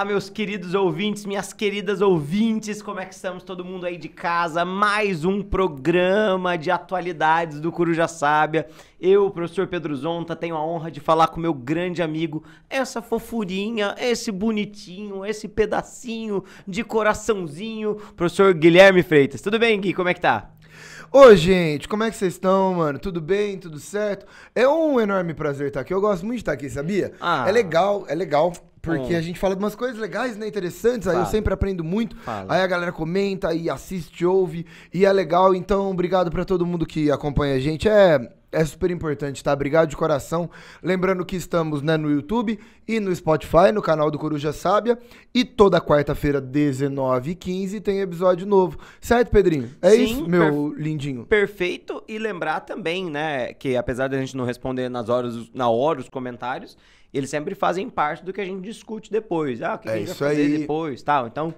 Olá, meus queridos ouvintes, minhas queridas ouvintes, como é que estamos? Todo mundo aí de casa? Mais um programa de atualidades do Coruja Sábia. Eu, professor Pedro Zonta, tenho a honra de falar com meu grande amigo, essa fofurinha, esse bonitinho, esse pedacinho de coraçãozinho, professor Guilherme Freitas. Tudo bem, Gui? Como é que tá? Ô, gente, como é que vocês estão, mano? Tudo bem? Tudo certo? É um enorme prazer estar aqui. Eu gosto muito de estar aqui, sabia? É legal, porque a gente fala de umas coisas legais, né? Interessantes. Aí eu sempre aprendo muito. Aí a galera comenta e assiste, ouve. E é legal. Então, obrigado pra todo mundo que acompanha a gente. É super importante, tá? Obrigado de coração. Lembrando que estamos, né, no YouTube e no Spotify, no canal do Coruja Sábia. E toda quarta-feira, 19h15, tem episódio novo. Certo, Pedrinho? É Sim, isso, meu lindinho? Perfeito. E lembrar também, né, que apesar da gente não responder na hora os comentários, eles sempre fazem parte do que a gente discute depois. O que a gente vai fazer depois, tal. Então,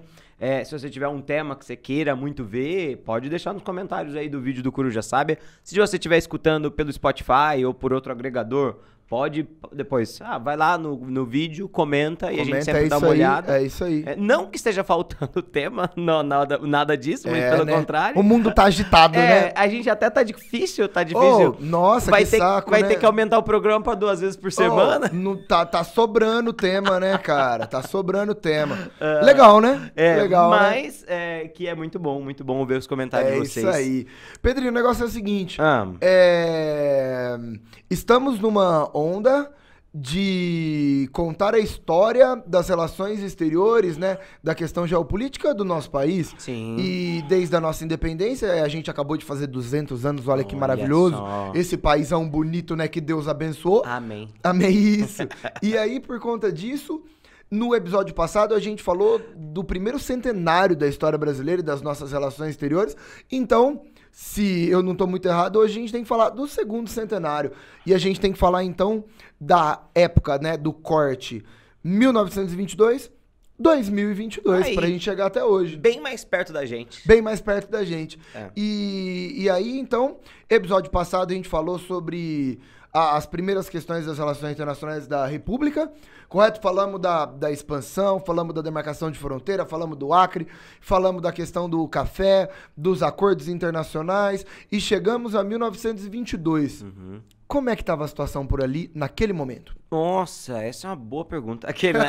se você tiver um tema que você queira muito ver, pode deixar nos comentários aí do vídeo do Coruja Sábia. Se você estiver escutando pelo Spotify ou por outro agregador, pode depois, vai lá no vídeo, comenta e a gente sempre dá uma olhada. É isso aí. Não que esteja faltando tema, não, nada disso, mas pelo contrário. O mundo tá agitado, né? A gente até tá difícil. Nossa, vai que ter, saco, vai né? ter que aumentar o programa pra 2 vezes por semana. Não, tá sobrando tema, né, cara? Tá sobrando tema. Legal, né? Legal, mas que é muito bom ver os comentários de vocês. É isso aí. Pedrinho, o negócio é o seguinte. Estamos numa onda de contar a história das relações exteriores, né? Da questão geopolítica do nosso país. Sim. E desde a nossa independência, a gente acabou de fazer 200 anos, olha que maravilhoso. Só. Esse paísão bonito, né? Que Deus abençoou. Amém. Amém, isso. E aí, por conta disso, no episódio passado, a gente falou do primeiro centenário da história brasileira e das nossas relações exteriores. Então, se eu não tô muito errado, hoje a gente tem que falar do segundo centenário. E a gente tem que falar, então, da época, né, do corte 1922, 2022, pra gente chegar até hoje. Bem mais perto da gente. Bem mais perto da gente. E aí, então, episódio passado a gente falou sobre as primeiras questões das relações internacionais da República, correto? Falamos da expansão, falamos da demarcação de fronteira, falamos do Acre, falamos da questão do café, dos acordos internacionais e chegamos a 1922. Como é que estava a situação por ali naquele momento? Nossa, essa é uma boa pergunta. Aquele, né?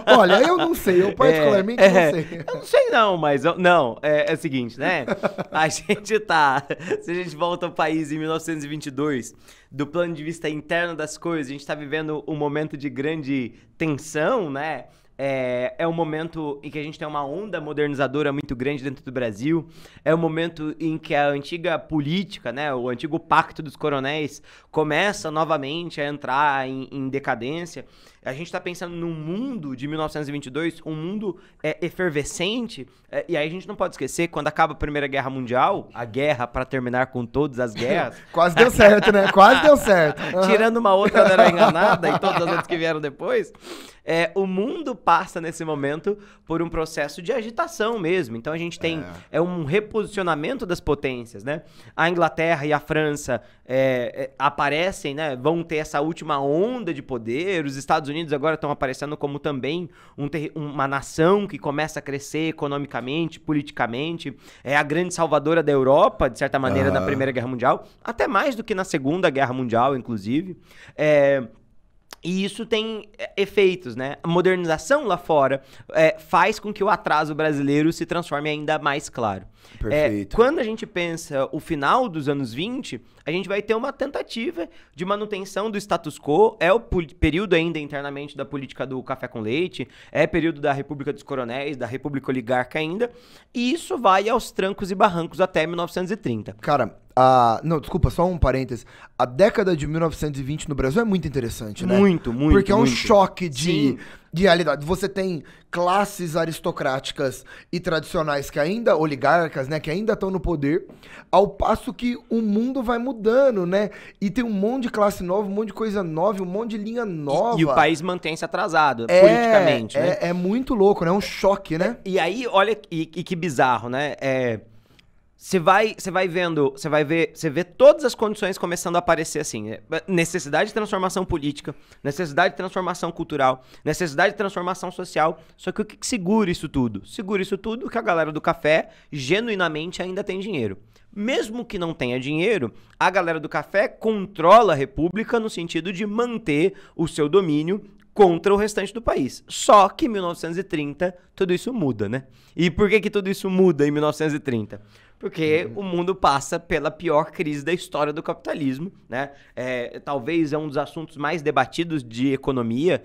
Olha, eu não sei, eu particularmente não sei. Eu não sei não, mas é o seguinte, né? A gente se a gente volta ao país em 1922, do plano de vista interno das coisas, a gente tá vivendo um momento de grande tensão, né? É um momento em que a gente tem uma onda modernizadora muito grande dentro do Brasil. É um momento em que a antiga política, né, o antigo pacto dos coronéis começa novamente a entrar em decadência. A gente está pensando num mundo de 1922, um mundo efervescente, e aí a gente não pode esquecer, quando acaba a Primeira Guerra Mundial, a guerra para terminar com todas as guerras... Quase deu certo, né? Quase deu certo. Tirando uma outra da era enganada e todas as outras que vieram depois, o mundo passa nesse momento por um processo de agitação mesmo. Então a gente tem um reposicionamento das potências, né? A Inglaterra e a França aparecem, né? Vão ter essa última onda de poder. Os Estados Unidos agora estão aparecendo como também uma nação que começa a crescer economicamente, politicamente. É a grande salvadora da Europa, de certa maneira, na Primeira Guerra Mundial. Até mais do que na Segunda Guerra Mundial, inclusive. E isso tem efeitos, né? A modernização lá fora faz com que o atraso brasileiro se transforme ainda mais claro. Perfeito. Quando a gente pensa o final dos anos 20, a gente vai ter uma tentativa de manutenção do status quo. É o período ainda internamente da política do café com leite, é período da República dos Coronéis, da República Oligarca ainda, e isso vai aos trancos e barrancos até 1930. Cara, não, desculpa, só um parênteses. A década de 1920 no Brasil é muito interessante, né? Muito. Porque é um choque de realidade. Você tem classes aristocráticas e tradicionais que ainda, oligarcas, né, que ainda estão no poder, ao passo que o mundo vai mudando, né? E tem um monte de classe nova, um monte de coisa nova, um monte de linha nova. E o país mantém-se atrasado, politicamente, né? É muito louco, né? É um choque, né? E aí, olha, e que bizarro, né? Você vê todas as condições começando a aparecer assim. Necessidade de transformação política, necessidade de transformação cultural, necessidade de transformação social. Só que o que segura isso tudo? Segura isso tudo que a galera do café genuinamente ainda tem dinheiro. Mesmo que não tenha dinheiro, a galera do café controla a república no sentido de manter o seu domínio contra o restante do país. Só que em 1930 tudo isso muda, né? E por que tudo isso muda em 1930? Porque o mundo passa pela pior crise da história do capitalismo, né? Talvez é um dos assuntos mais debatidos de economia.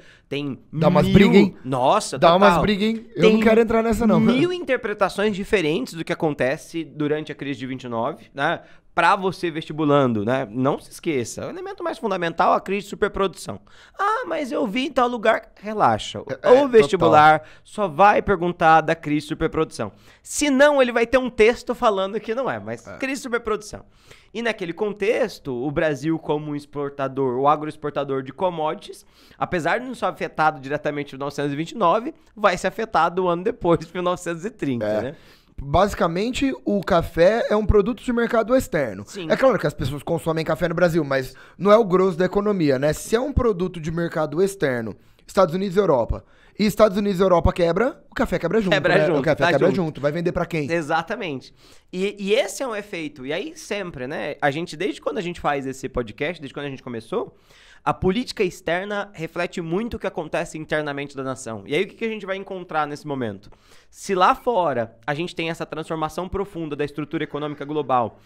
Dá umas brigas, hein? Nossa, dá umas brigas, hein? Eu não quero entrar nessa, não. 1000 interpretações diferentes do que acontece durante a crise de 29, né? Pra você vestibulando, né? Não se esqueça, o elemento mais fundamental é a crise de superprodução. Ah, mas eu vi em tal lugar. Relaxa. O vestibular só vai perguntar da crise de superprodução. Se não, ele vai ter um texto falando que não é, mas crise de superprodução. E naquele contexto, o Brasil como um exportador, o agroexportador de commodities, apesar de não ser afetado diretamente em 1929, vai ser afetado um ano depois, em 1930, né? Basicamente, o café é um produto de mercado externo. Sim. É claro que as pessoas consomem café no Brasil, mas não é o grosso da economia, né? Se é um produto de mercado externo, Estados Unidos e Europa, e Estados Unidos e Europa quebra, o café quebra junto. O café quebra junto. Vai vender pra quem? Exatamente. E esse é um efeito. E aí sempre, né? A gente, desde quando a gente faz esse podcast, desde quando a gente começou, a política externa reflete muito o que acontece internamente da nação. E aí o que a gente vai encontrar nesse momento? Se lá fora a gente tem essa transformação profunda da estrutura econômica global,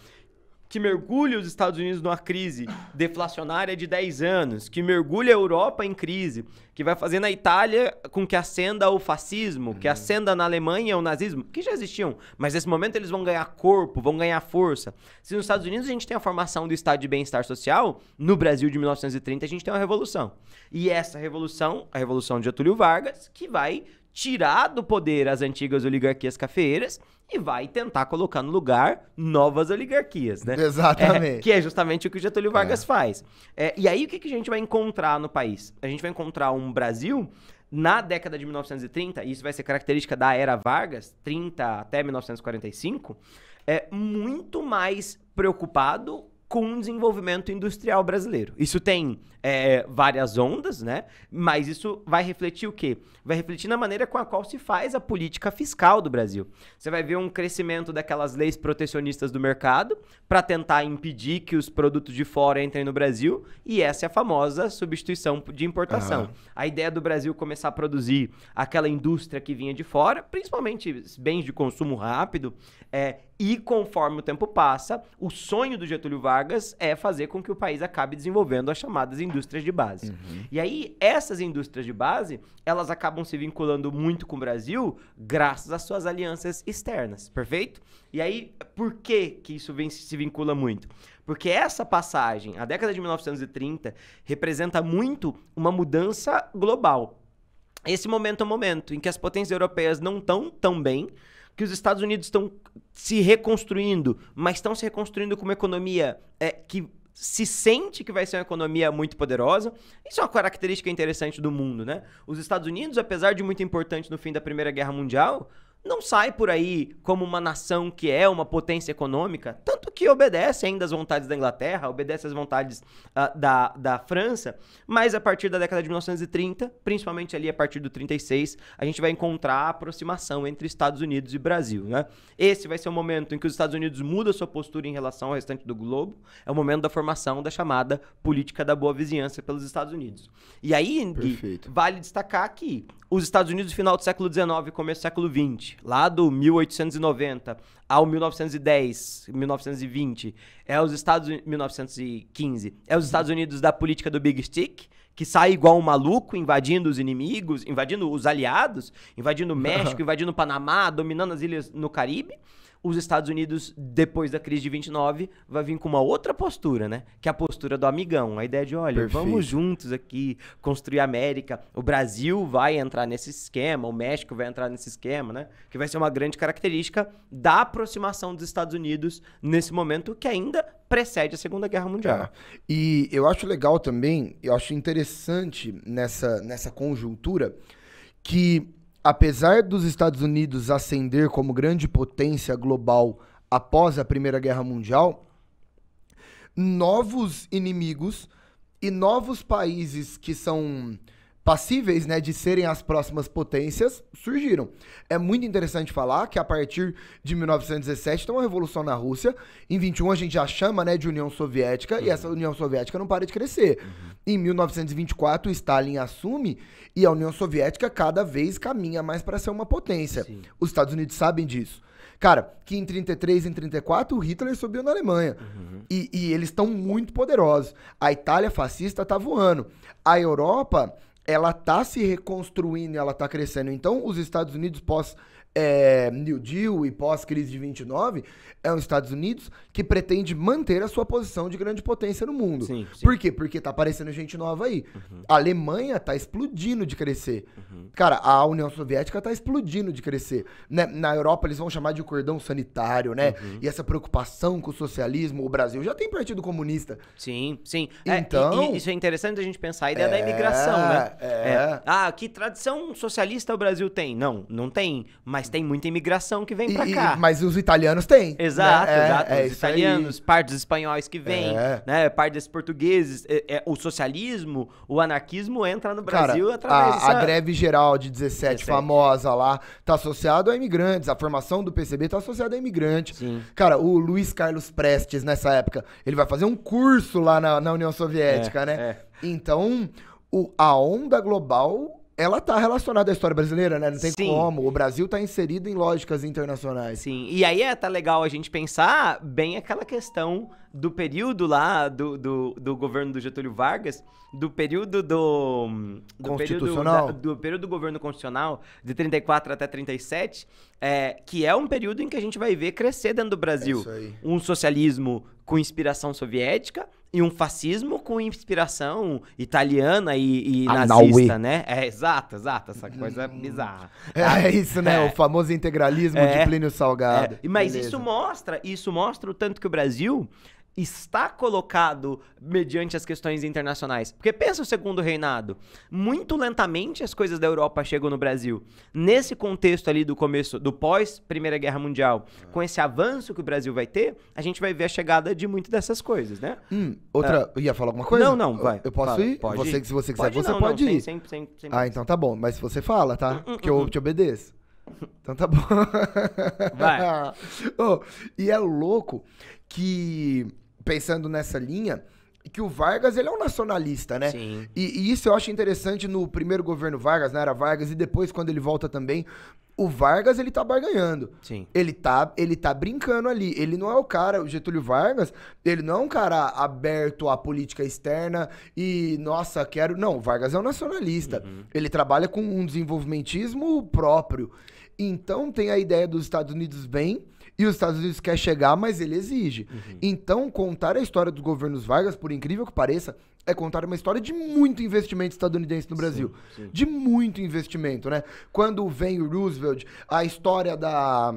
que mergulha os Estados Unidos numa crise deflacionária de 10 anos, que mergulha a Europa em crise, que vai fazer na Itália com que ascenda o fascismo, que ascenda na Alemanha o nazismo, que já existiam, mas nesse momento eles vão ganhar corpo, vão ganhar força. Se nos Estados Unidos a gente tem a formação do estado de bem-estar social, no Brasil de 1930 a gente tem uma revolução. E essa revolução, a Revolução de Getúlio Vargas, que vai tirar do poder as antigas oligarquias cafeeiras e vai tentar colocar no lugar novas oligarquias, né? Exatamente. Que é justamente o que o Getúlio Vargas faz. E aí o que a gente vai encontrar no país? A gente vai encontrar um Brasil na década de 1930, e isso vai ser característica da era Vargas, 30 até 1945, muito mais preocupado com o desenvolvimento industrial brasileiro. Isso tem várias ondas, né? Mas isso vai refletir o quê? Vai refletir na maneira com a qual se faz a política fiscal do Brasil. Você vai ver um crescimento daquelas leis protecionistas do mercado para tentar impedir que os produtos de fora entrem no Brasil, e essa é a famosa substituição de importação. A ideia do Brasil começar a produzir aquela indústria que vinha de fora, principalmente bens de consumo rápido, e conforme o tempo passa, o sonho do Getúlio Vargas é fazer com que o país acabe desenvolvendo as chamadas indústrias de base. E aí, essas indústrias de base, elas acabam se vinculando muito com o Brasil graças às suas alianças externas, perfeito? E aí, por que isso se vincula muito? Porque essa passagem, a década de 1930, representa muito uma mudança global. Esse momento é um momento em que as potências europeias não estão tão bem, que os Estados Unidos estão se reconstruindo, mas estão se reconstruindo com uma economia que se sente que vai ser uma economia muito poderosa. Isso é uma característica interessante do mundo, né? Os Estados Unidos, apesar de muito importante no fim da Primeira Guerra Mundial, não sai por aí como uma nação que é uma potência econômica, tanto que obedece ainda às vontades da Inglaterra, obedece às vontades da França, mas a partir da década de 1930, principalmente ali a partir do 36, a gente vai encontrar a aproximação entre Estados Unidos e Brasil, né? Esse vai ser o momento em que os Estados Unidos mudam sua postura em relação ao restante do globo, é o momento da formação da chamada política da boa vizinhança pelos Estados Unidos. E aí, Gui, vale destacar que os Estados Unidos no final do século XIX e começo do século XX, lá do 1890 ao 1910, 1920, 1915, os Estados Unidos da política do Big Stick, que sai igual um maluco, invadindo os inimigos, invadindo os aliados, invadindo o México, invadindo o Panamá, dominando as ilhas no Caribe. Os Estados Unidos, depois da crise de 29, vai vir com uma outra postura, né? Que é a postura do amigão. A ideia de, olha, vamos juntos aqui construir a América. O Brasil vai entrar nesse esquema, o México vai entrar nesse esquema, né? Que vai ser uma grande característica da aproximação dos Estados Unidos nesse momento que ainda precede a Segunda Guerra Mundial. E eu acho legal também, eu acho interessante nessa conjuntura que, apesar dos Estados Unidos ascender como grande potência global após a Primeira Guerra Mundial, novos inimigos e novos países que são passíveis, né, de serem as próximas potências surgiram. É muito interessante falar que a partir de 1917 tem uma revolução na Rússia. Em 21 a gente já chama, né, de União Soviética, e essa União Soviética não para de crescer. Em 1924 o Stalin assume e a União Soviética cada vez caminha mais para ser uma potência. Sim. Os Estados Unidos sabem disso. Cara, que em 33 e em 34 o Hitler subiu na Alemanha. E eles estão muito poderosos. A Itália fascista tá voando. A Europa, ela tá se reconstruindo, ela tá crescendo. Então, os Estados Unidos New Deal e pós-crise de 29, é um Estados Unidos que pretende manter a sua posição de grande potência no mundo. Sim, sim. Por quê? Porque tá aparecendo gente nova aí. A Alemanha tá explodindo de crescer. Cara, a União Soviética tá explodindo de crescer. Né? Na Europa eles vão chamar de cordão sanitário, né? E essa preocupação com o socialismo, o Brasil já tem partido comunista. Sim, sim. Então, e isso é interessante a gente pensar a ideia da imigração, né? Que tradição socialista o Brasil tem? Não, não tem, mas tem muita imigração que vem pra cá. Mas os italianos têm. Exato, né? Exato. Os italianos, parte dos espanhóis que vêm, né? Parte desses portugueses. O socialismo, o anarquismo entra no Brasil através a greve geral de 17 famosa lá, tá associado a imigrantes. A formação do PCB tá associada a imigrantes. Sim. Cara, o Luiz Carlos Prestes, nessa época, ele vai fazer um curso lá na União Soviética, né? Então, a onda global, ela tá relacionada à história brasileira, né? Não tem como. O Brasil tá inserido em lógicas internacionais. Sim, e aí tá legal a gente pensar bem aquela questão do período lá do governo do Getúlio Vargas, do período constitucional. Do período do governo constitucional, de 34 até 37, que é um período em que a gente vai ver crescer dentro do Brasil um socialismo com inspiração soviética e um fascismo com inspiração italiana e nazista, né? Exato, essa coisa bizarra. É isso, né? O famoso integralismo de Plínio Salgado. Mas isso mostra o tanto que o Brasil está colocado mediante as questões internacionais. Porque pensa o Segundo Reinado. Muito lentamente as coisas da Europa chegam no Brasil. Nesse contexto ali do começo, do pós-Primeira Guerra Mundial, com esse avanço que o Brasil vai ter, a gente vai ver a chegada de muitas dessas coisas, né? Ia falar alguma coisa? Não, vai. Eu posso ir? Pode ir. Se você quiser, você pode ir. Sem então tá bom. Mas você fala, tá? Que eu te obedeço. Então tá bom. Vai. E é louco que, pensando nessa linha, que o Vargas, ele é um nacionalista, né? Sim. E isso eu acho interessante no primeiro governo Vargas, na era Vargas, e depois quando ele volta também, o Vargas, ele tá barganhando. Sim. Ele tá brincando ali. Ele não é o cara, o Getúlio Vargas, ele não é um cara aberto à política externa e, nossa, Não, o Vargas é um nacionalista. Ele trabalha com um desenvolvimentismo próprio. Então tem a ideia dos Estados Unidos e os Estados Unidos quer chegar, mas ele exige. Então, contar a história dos governos Vargas, por incrível que pareça, é contar uma história de muito investimento estadunidense no Brasil. Sim. De muito investimento, né? Quando vem o Roosevelt, a história da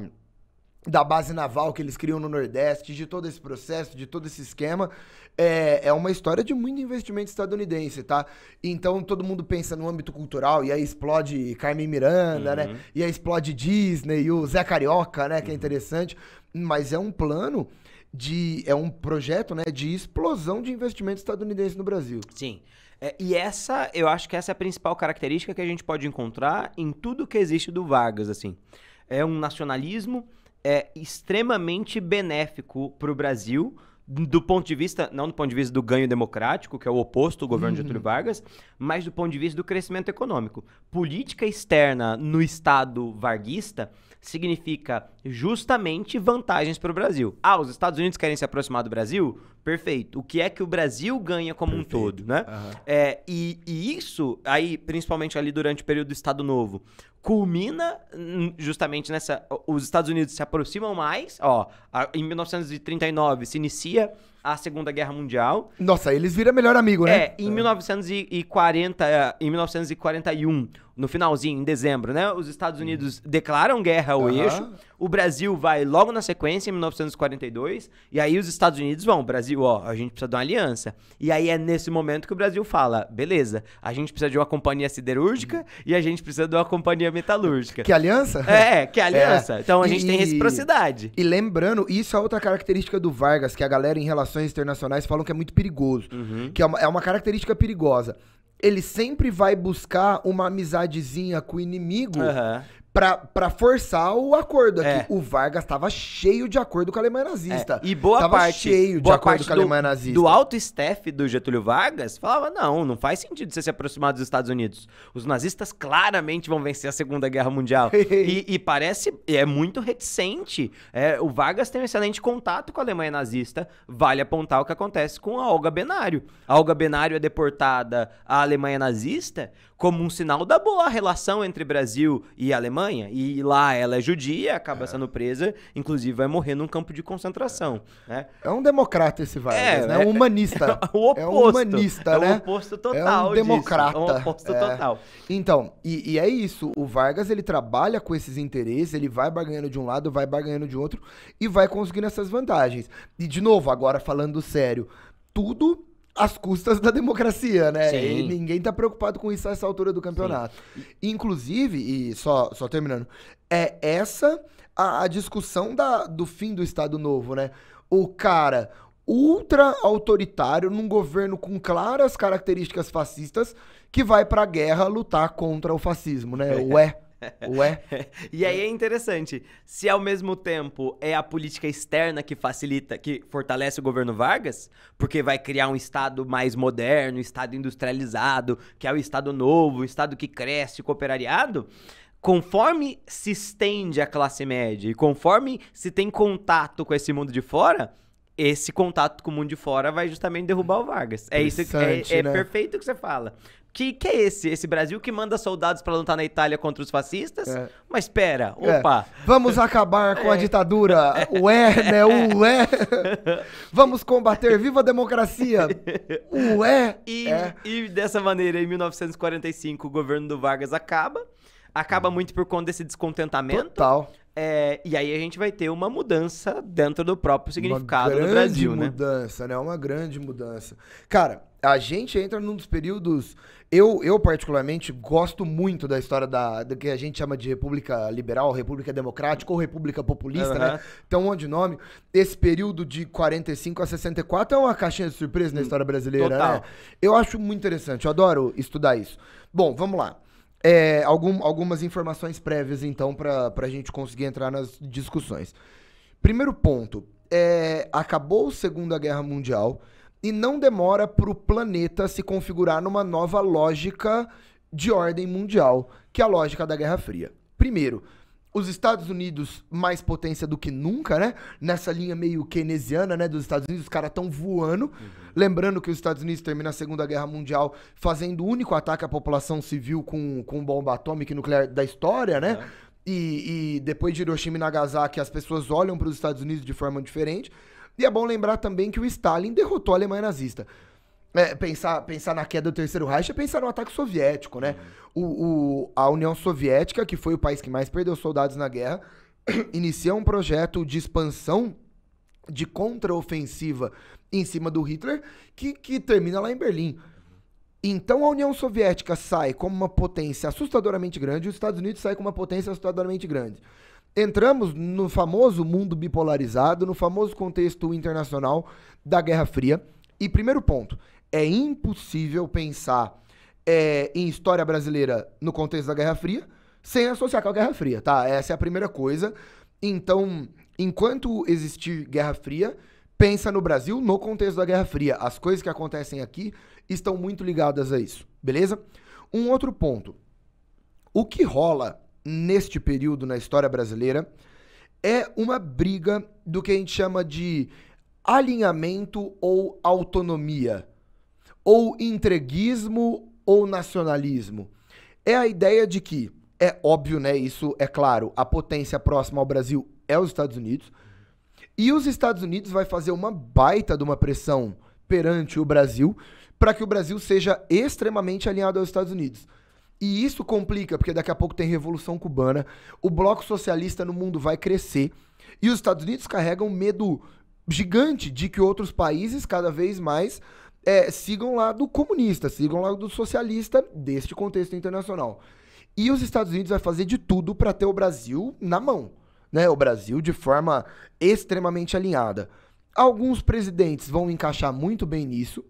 base naval que eles criam no Nordeste, de todo esse processo, de todo esse esquema, é uma história de muito investimento estadunidense, tá? Então todo mundo pensa no âmbito cultural, e aí explode Carmen Miranda, né? E aí explode Disney, e o Zé Carioca, né? Que é interessante, mas é um plano é um projeto, né, de explosão de investimento estadunidense no Brasil. Sim. Eu acho que essa é a principal característica que a gente pode encontrar em tudo que existe do Vargas, assim. É um nacionalismo extremamente benéfico para o Brasil, do ponto de vista, não do ponto de vista do ganho democrático, que é o oposto do governo de Getúlio Vargas, mas do ponto de vista do crescimento econômico. Política externa no Estado varguista significa justamente vantagens para o Brasil. Os Estados Unidos querem se aproximar do Brasil? Perfeito. O que é que o Brasil ganha como um todo, né? E isso, aí, principalmente ali durante o período do Estado Novo, culmina justamente nessa... Os Estados Unidos se aproximam mais, em 1939 se inicia a Segunda Guerra Mundial. Nossa, eles viram melhor amigo, né? Em 1941, no finalzinho, em dezembro, né? Os Estados Unidos declaram guerra ao eixo, o Brasil vai logo na sequência, em 1942, e aí os Estados Unidos vão, Brasil, ó, a gente precisa de uma aliança. E aí é nesse momento que o Brasil fala, beleza, a gente precisa de uma companhia siderúrgica e a gente precisa de uma companhia metalúrgica. Que aliança? Que aliança. Então a gente tem reciprocidade. E lembrando, isso é outra característica do Vargas, que a galera em relações internacionais falam que é muito perigoso, que é uma característica perigosa. Ele sempre vai buscar uma amizadezinha com o inimigo pra forçar o acordo aqui. O Vargas tava cheio de acordo com a Alemanha nazista. E boa parte com a Alemanha nazista. Do alto staff do Getúlio Vargas falava, não faz sentido você se aproximar dos Estados Unidos. Os nazistas claramente vão vencer a Segunda Guerra Mundial. e parece, é muito reticente. O Vargas tem um excelente contato com a Alemanha nazista. Vale apontar o que acontece com a Olga Benário. A Olga Benário é deportada à Alemanha nazista como um sinal da boa relação entre Brasil e Alemanha. E lá ela é judia, acaba sendo presa, inclusive vai morrer num campo de concentração. Né? É um democrata esse Vargas, né? Um humanista. O oposto. É um humanista, né? É o oposto total. É um democrata. É o oposto total. Então, e é isso. O Vargas, ele trabalha com esses interesses, ele vai barganhando de um lado, vai barganhando de outro e vai conseguindo essas vantagens. E, de novo, agora falando sério, tudo às custas da democracia, né? E ninguém tá preocupado com isso a essa altura do campeonato. Inclusive, e só terminando, é essa a discussão do fim do Estado Novo, né? O cara ultra autoritário num governo com claras características fascistas que vai pra guerra lutar contra o fascismo, né? E aí é interessante, se ao mesmo tempo é a política externa que facilita, que fortalece o governo Vargas, porque vai criar um Estado mais moderno, um Estado industrializado, que é o Estado novo, um Estado que cresce, cooperariado, conforme se estende a classe média e conforme se tem contato com esse mundo de fora, esse contato com o mundo de fora vai justamente derrubar o Vargas. É isso, né? Perfeito o que você fala. Que é esse Brasil que manda soldados pra lutar na Itália contra os fascistas? Mas espera, opa. Vamos acabar com a ditadura. Vamos combater, viva a democracia. E dessa maneira, em 1945, o governo do Vargas acaba muito por conta desse descontentamento. Total. E aí a gente vai ter uma mudança dentro do próprio significado do Brasil, né? Uma grande mudança. Cara, a gente entra num dos períodos... Eu particularmente, gosto muito da história do que a gente chama de República Liberal, República Democrática ou República Populista, né? Então, onde nome, esse período de 45 a 64 é uma caixinha de surpresa na história brasileira, né? Eu acho muito interessante, eu adoro estudar isso. Bom, vamos lá. Algumas informações prévias, então, pra gente conseguir entrar nas discussões. Primeiro ponto, acabou a Segunda Guerra Mundial e não demora para o planeta se configurar numa nova lógica de ordem mundial, que é a lógica da Guerra Fria. Primeiro, os Estados Unidos mais potência do que nunca, né? Nessa linha meio keynesiana, né? Dos Estados Unidos, os caras estão voando. Lembrando que os Estados Unidos terminam a Segunda Guerra Mundial fazendo o único ataque à população civil com bomba atômica e nuclear da história, né? E depois de Hiroshima e Nagasaki, as pessoas olham para os Estados Unidos de forma diferente. E é bom lembrar também que o Stalin derrotou a Alemanha nazista. Pensar na queda do Terceiro Reich é pensar no ataque soviético, né? A União Soviética, que foi o país que mais perdeu soldados na guerra, inicia um projeto de expansão, de contraofensiva em cima do Hitler, que termina lá em Berlim. Então a União Soviética sai como uma potência assustadoramente grande e os Estados Unidos saem como uma potência assustadoramente grande. Entramos no famoso mundo bipolarizado, no famoso contexto internacional da Guerra Fria. E primeiro ponto, é impossível pensar em história brasileira no contexto da Guerra Fria sem associar com a Guerra Fria, tá? Essa é a primeira coisa. Então, enquanto existir Guerra Fria, pensa no Brasil no contexto da Guerra Fria. As coisas que acontecem aqui estão muito ligadas a isso, beleza? Um outro ponto. O que rola neste período na história brasileira é uma briga do que a gente chama de alinhamento ou autonomia, ou entreguismo ou nacionalismo. É a ideia de que, é óbvio, né, isso é claro, a potência próxima ao Brasil é os Estados Unidos, e os Estados Unidos vai fazer uma baita de uma pressão perante o Brasil para que o Brasil seja extremamente alinhado aos Estados Unidos. E isso complica, porque daqui a pouco tem Revolução Cubana, o bloco socialista no mundo vai crescer, e os Estados Unidos carregam um medo gigante de que outros países cada vez mais sigam lá do comunista, sigam lá do socialista deste contexto internacional. E os Estados Unidos vai fazer de tudo para ter o Brasil na mão, né? O Brasil de forma extremamente alinhada. Alguns presidentes vão encaixar muito bem nisso,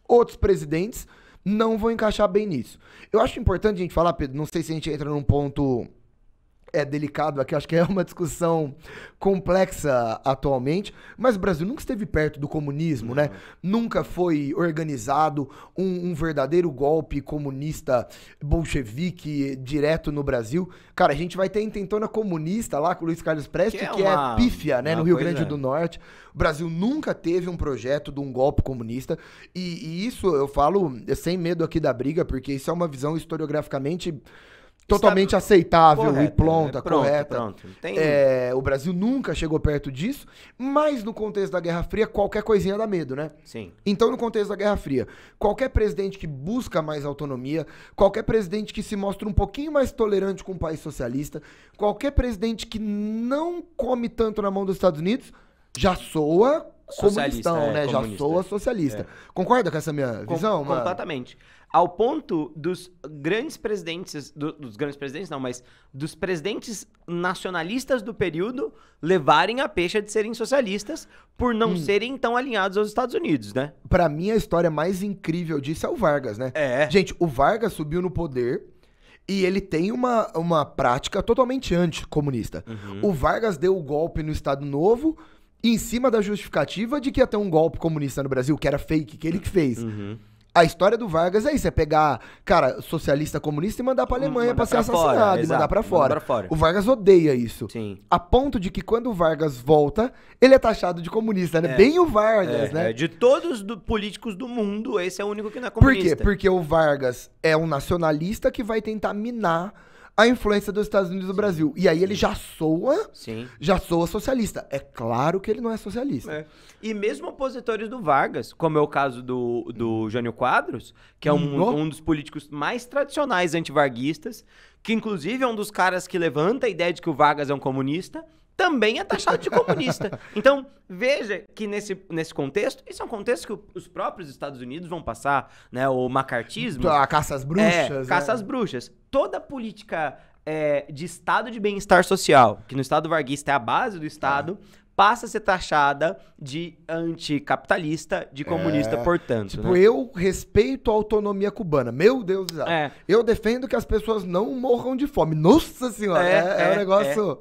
outros presidentes não vão encaixar bem nisso. Eu acho importante a gente falar, Pedro, não sei se a gente entra num ponto delicado aqui, acho que é uma discussão complexa atualmente, mas o Brasil nunca esteve perto do comunismo, né? Nunca foi organizado um verdadeiro golpe comunista bolchevique direto no Brasil. Cara, a gente vai ter a intentona comunista lá com o Luiz Carlos Prestes, que é pífia, né, no Rio Grande do Norte. O Brasil nunca teve um projeto de um golpe comunista, e isso eu falo sem medo aqui da briga, porque isso é uma visão historiograficamente totalmente aceitável, correta, e pronta, correta. Pronto. O Brasil nunca chegou perto disso, mas no contexto da Guerra Fria, qualquer coisinha dá medo, né? Sim. Então, no contexto da Guerra Fria, qualquer presidente que busca mais autonomia, qualquer presidente que se mostra um pouquinho mais tolerante com o país socialista, qualquer presidente que não come tanto na mão dos Estados Unidos, já soa comunistão, né? Já soa socialista. Concorda com essa minha visão, mano? Completamente. Ao ponto dos grandes presidentes, dos grandes presidentes não, mas dos presidentes nacionalistas do período levarem a pecha de serem socialistas por não serem tão alinhados aos Estados Unidos, né? Pra mim, a história mais incrível disso é o Vargas, né? Gente, o Vargas subiu no poder e ele tem uma prática totalmente anticomunista. O Vargas deu o golpe no Estado Novo em cima da justificativa de que ia ter um golpe comunista no Brasil, que era fake, que ele que fez. A história do Vargas é isso, é pegar, cara, socialista comunista e mandar pra Alemanha pra ser assassinado, e mandar pra fora. O Vargas odeia isso. Sim. A ponto de que quando o Vargas volta, ele é taxado de comunista, né? Bem o Vargas, né? De todos os políticos do mundo, esse é o único que não é comunista. Por quê? Porque o Vargas é um nacionalista que vai tentar minar a influência dos Estados Unidos no Brasil. E aí ele já soa socialista. É claro que ele não é socialista. E mesmo opositores do Vargas, como é o caso do Jânio Quadros, que é um dos políticos mais tradicionais antivarguistas, que inclusive é um dos caras que levanta a ideia de que o Vargas é um comunista, também é taxado de comunista. Então, veja que nesse contexto, isso é um contexto que os próprios Estados Unidos vão passar, né? O macartismo. A caça às bruxas. Caça às bruxas. Toda política de estado de bem-estar social, que no Estado varguista é a base do Estado, passa a ser taxada de anticapitalista, de comunista, portanto. Tipo, né? Eu respeito a autonomia cubana. Meu Deus do céu. Eu defendo que as pessoas não morram de fome. Nossa Senhora. É um negócio...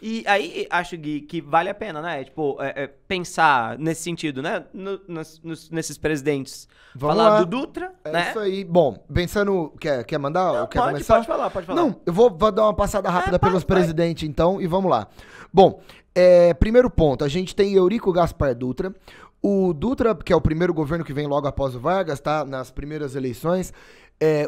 E aí, acho, Gui, que vale a pena, né? Tipo, pensar nesse sentido, né? Nesses presidentes. Vamos falar lá. do Dutra, né? Isso aí. Bom, pensando... Quer mandar? Não, quer pode falar. Não, eu vou dar uma passada rápida pelos presidentes, então, e vamos lá. Bom, primeiro ponto. A gente tem Eurico Gaspar Dutra. O Dutra, que é o primeiro governo que vem logo após o Vargas, tá? Nas primeiras eleições.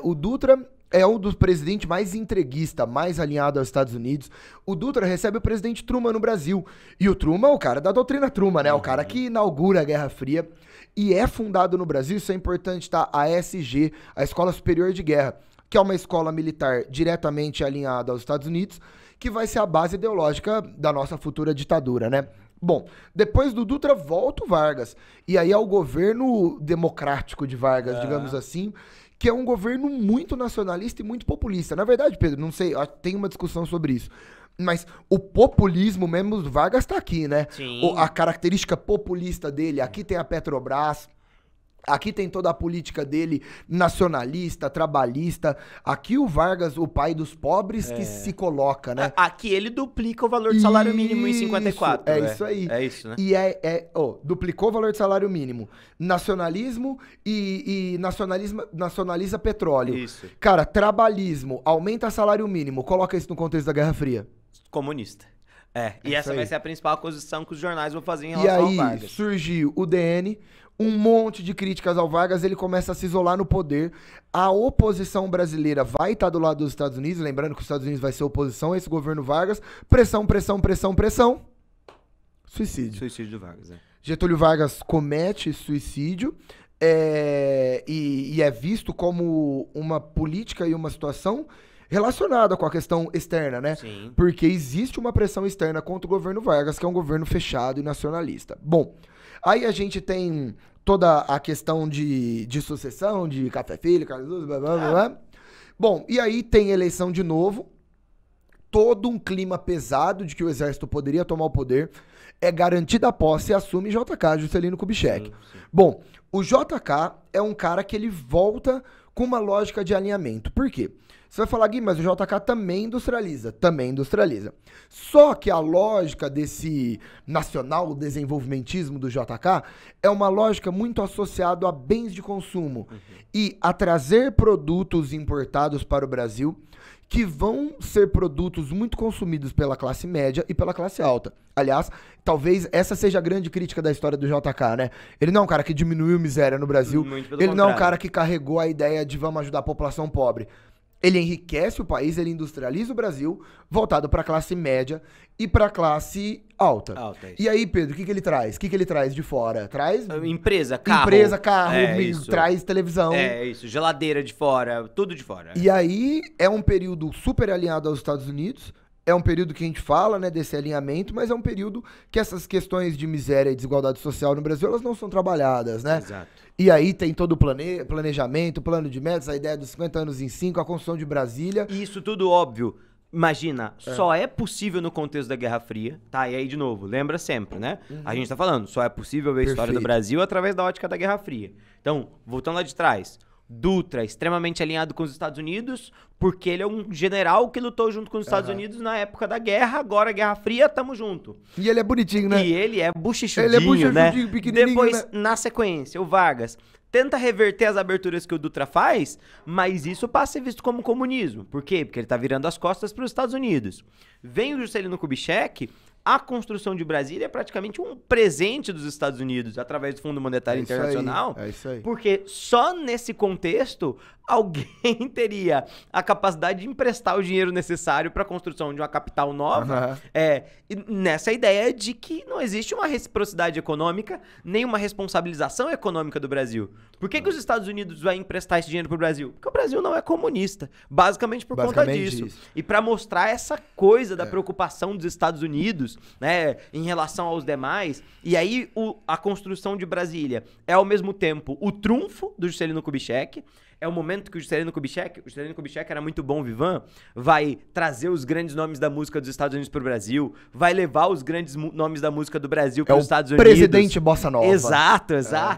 O Dutra... é um dos presidentes mais entreguista, mais alinhado aos Estados Unidos. O Dutra recebe o presidente Truman no Brasil. E o Truman é o cara da doutrina Truman, né? O cara que inaugura a Guerra Fria. E é fundado no Brasil, isso é importante, tá? A ESG, a Escola Superior de Guerra, que é uma escola militar diretamente alinhada aos Estados Unidos, que vai ser a base ideológica da nossa futura ditadura, né? Bom, depois do Dutra volta o Vargas. E aí é o governo democrático de Vargas, digamos assim, que é um governo muito nacionalista e muito populista. Na verdade, Pedro, não sei, tem uma discussão sobre isso. Mas o populismo mesmo do Vargas tá aqui, né? Sim. A característica populista dele, aqui tem a Petrobras, aqui tem toda a política dele nacionalista, trabalhista. Aqui o Vargas, o pai dos pobres, que se coloca, né? Aqui ele duplica o valor do salário mínimo em 54. Isso aí. É isso, né? E duplicou o valor do salário mínimo. Nacionalismo e nacionaliza petróleo. Isso. Cara, trabalhismo, aumenta salário mínimo. Coloca isso no contexto da Guerra Fria. Comunista. E essa vai ser a principal acusação que os jornais vão fazer em relação ao Vargas. E aí surgiu o DN, um monte de críticas ao Vargas, ele começa a se isolar no poder. A oposição brasileira vai estar do lado dos Estados Unidos, lembrando que os Estados Unidos vai ser oposição a esse governo Vargas. Pressão. Suicídio. Suicídio do Vargas, Getúlio Vargas comete suicídio. e é visto como uma política e uma situação relacionada com a questão externa, né? Sim. Porque existe uma pressão externa contra o governo Vargas, que é um governo fechado e nacionalista. Bom, aí a gente tem toda a questão de sucessão, de Café Filho, Carlos Luz, blá, blá, blá, blá. Bom, e aí tem eleição de novo, todo um clima pesado de que o exército poderia tomar o poder, é garantida a posse e assume JK, Juscelino Kubitschek. Bom, o JK é um cara que ele volta com uma lógica de alinhamento. Por quê? Você vai falar, Gui, mas o JK também industrializa. Também industrializa. Só que a lógica desse nacional desenvolvimentismo do JK é uma lógica muito associada a bens de consumo e a trazer produtos importados para o Brasil que vão ser produtos muito consumidos pela classe média e pela classe alta. Aliás, talvez essa seja a grande crítica da história do JK, né? Ele não é um cara que diminuiu a miséria no Brasil, ele não é um cara que carregou a ideia de vamos ajudar a população pobre. Ele enriquece o país, ele industrializa o Brasil, voltado para a classe média e para a classe alta. E aí, Pedro, o que ele traz? O que ele traz de fora? Traz empresa, carro. Empresa, carro, traz televisão. Geladeira de fora, tudo de fora. E aí é um período super alinhado aos Estados Unidos. É um período que a gente fala, né, desse alinhamento, mas é um período que essas questões de miséria e desigualdade social no Brasil, elas não são trabalhadas, né? Exato. E aí tem todo o planejamento, plano de metas, a ideia dos 50 anos em 5, a construção de Brasília. E isso tudo óbvio. Imagina, só é possível no contexto da Guerra Fria, tá? E aí, de novo, lembra sempre, né? A gente tá falando, só é possível ver a história do Brasil através da ótica da Guerra Fria. Então, voltando lá de trás, Dutra, extremamente alinhado com os Estados Unidos, porque ele é um general que lutou junto com os Estados Unidos na época da guerra, agora Guerra Fria, tamo junto. E ele é bonitinho, né? E ele é buchichudinho, né? Pequenininho, depois, né? na sequência, o Vargas tenta reverter as aberturas que o Dutra faz, mas isso passa a ser visto como comunismo. Por quê? Porque ele tá virando as costas para os Estados Unidos. Vem o Juscelino Kubitschek, a construção de Brasília é praticamente um presente dos Estados Unidos através do Fundo Monetário Internacional. É isso aí. Porque só nesse contexto alguém teria a capacidade de emprestar o dinheiro necessário para a construção de uma capital nova. E nessa ideia de que não existe uma reciprocidade econômica, nem uma responsabilização econômica do Brasil. Por que os Estados Unidos vai emprestar esse dinheiro para o Brasil? Porque o Brasil não é comunista. Basicamente por conta disso. E para mostrar essa coisa da preocupação dos Estados Unidos, né, em relação aos demais. E aí a construção de Brasília é ao mesmo tempo o trunfo do Juscelino Kubitschek. É o momento que o Juscelino Kubitschek era muito bom, Vivan, vai trazer os grandes nomes da música dos Estados Unidos para o Brasil, vai levar os grandes nomes da música do Brasil para os Estados Unidos. Presidente Bossa Nova. Exato.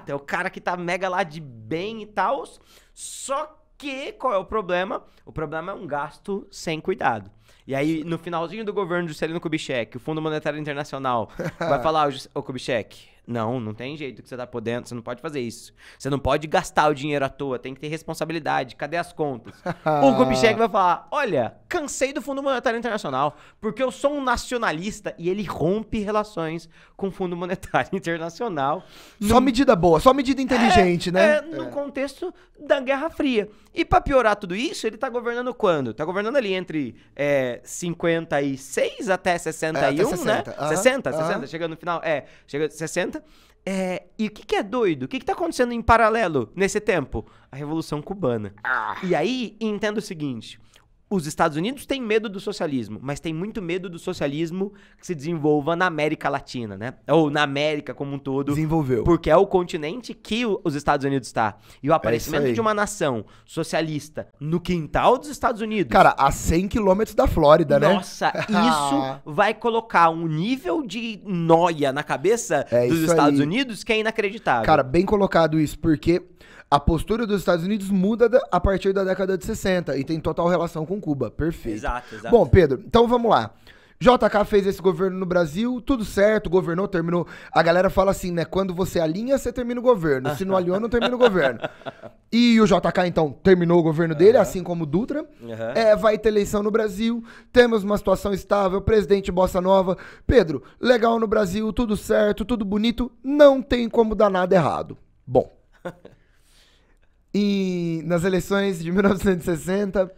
É o cara que tá mega lá de bem e tal. Só que, qual é o problema? O problema é um gasto sem cuidado. E aí, no finalzinho do governo de Juscelino Kubitschek, o Fundo Monetário Internacional vai falar, ô Kubitschek, não tem jeito que você tá podendo, você não pode fazer isso. Você não pode gastar o dinheiro à toa, tem que ter responsabilidade, cadê as contas? O Kubitschek vai falar, olha, cansei do Fundo Monetário Internacional, porque eu sou um nacionalista, e ele rompe relações com o Fundo Monetário Internacional. Só medida boa, só medida inteligente, né? No contexto da Guerra Fria. E pra piorar tudo isso, ele tá governando quando? Tá governando ali entre 56 até 61, até 60. Né? 60, chegando no final, chega 60. E o que é doido? O que tá acontecendo em paralelo nesse tempo? A Revolução Cubana. E aí, entenda o seguinte, os Estados Unidos têm medo do socialismo, mas tem muito medo do socialismo que se desenvolva na América Latina, né? Ou na América como um todo. Desenvolveu. Porque é o continente que os Estados Unidos está. E o aparecimento de uma nação socialista no quintal dos Estados Unidos... Cara, a 100 quilômetros da Flórida, né? Nossa, isso vai colocar um nível de nóia na cabeça dos Estados Unidos que é inacreditável. Cara, bem colocado isso, porque... A postura dos Estados Unidos muda a partir da década de 60 e tem total relação com Cuba. Perfeito. Exato. Bom, Pedro, então vamos lá. JK fez esse governo no Brasil, tudo certo, governou, terminou. A galera fala assim, né? Quando você alinha, você termina o governo. Se não alinhou, não termina o governo. E o JK, então, terminou o governo dele, assim como o Dutra. Vai ter eleição no Brasil, temos uma situação estável, presidente Bossa Nova. Pedro, legal no Brasil, tudo certo, tudo bonito, não tem como dar nada errado. Bom... E nas eleições de 1960,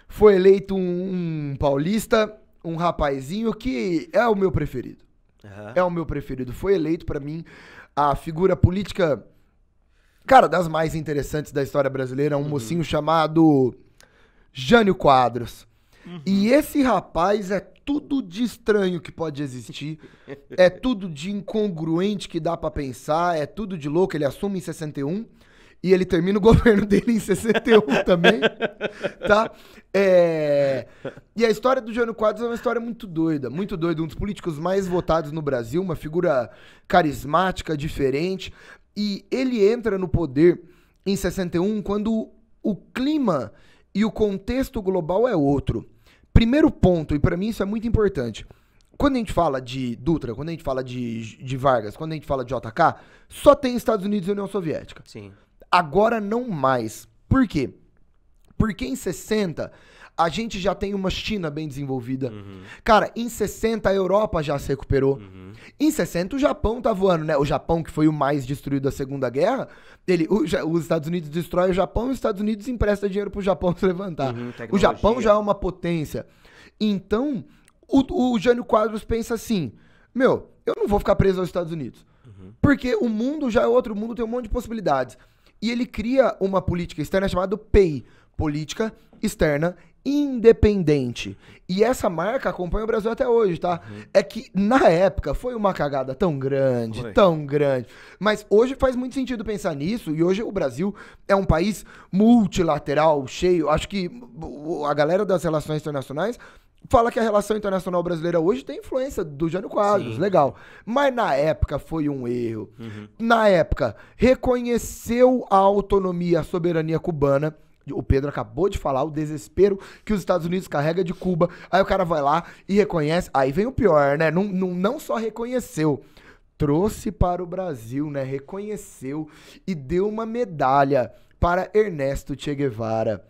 foi eleito um paulista, um rapazinho que é o meu preferido. É o meu preferido. Foi eleito, pra mim, a figura política Cara, das mais interessantes da história brasileira, um mocinho chamado Jânio Quadros. E esse rapaz é tudo de estranho que pode existir, é tudo de incongruente que dá pra pensar, é tudo de louco. Ele assume em 61 e ele termina o governo dele em 61 também, tá? E a história do Jânio Quadros é uma história muito doida, um dos políticos mais votados no Brasil, uma figura carismática, diferente, e ele entra no poder em 61 quando o clima e o contexto global é outro. Primeiro ponto, e pra mim isso é muito importante, quando a gente fala de Dutra, quando a gente fala de Vargas, quando a gente fala de JK, só tem Estados Unidos e União Soviética. Sim. Agora não mais. Por quê? Porque em 60 a gente já tem uma China bem desenvolvida. Cara, em 60 a Europa já se recuperou. Em 60 o Japão tá voando, né? O Japão, que foi o mais destruído da Segunda Guerra, os Estados Unidos destrói o Japão e os Estados Unidos empresta dinheiro pro Japão se levantar. O Japão já é uma potência. Então, o Jânio Quadros pensa assim, eu não vou ficar preso aos Estados Unidos. Porque o mundo já é outro, o mundo tem um monte de possibilidades. E ele cria uma política externa chamada PEI, Política Externa Independente. E essa marca acompanha o Brasil até hoje, tá? É que, na época, foi uma cagada tão grande, Mas hoje faz muito sentido pensar nisso, e hoje o Brasil é um país multilateral, cheio. Acho que a galera das relações internacionais fala que a relação internacional brasileira hoje tem influência do Jânio Quadros, legal. Mas na época foi um erro. Na época, reconheceu a autonomia, a soberania cubana. O Pedro acabou de falar o desespero que os Estados Unidos carrega de Cuba. Aí o cara vai lá e reconhece. Aí vem o pior, né? Não só reconheceu, trouxe para o Brasil, né? Reconheceu e deu uma medalha para Ernesto Che Guevara,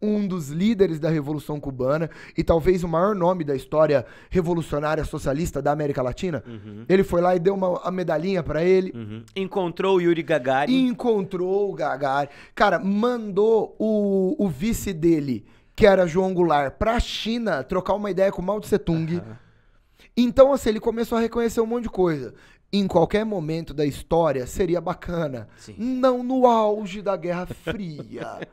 um dos líderes da Revolução Cubana e talvez o maior nome da história revolucionária socialista da América Latina. Ele foi lá e deu a medalhinha pra ele. Encontrou o Yuri Gagarin. Encontrou o Gagarin. Cara, mandou o vice dele, que era João Goulart, pra China trocar uma ideia com Mao Tse Tung. Então, assim, ele começou a reconhecer um monte de coisa. Em qualquer momento da história seria bacana. Não no auge da Guerra Fria.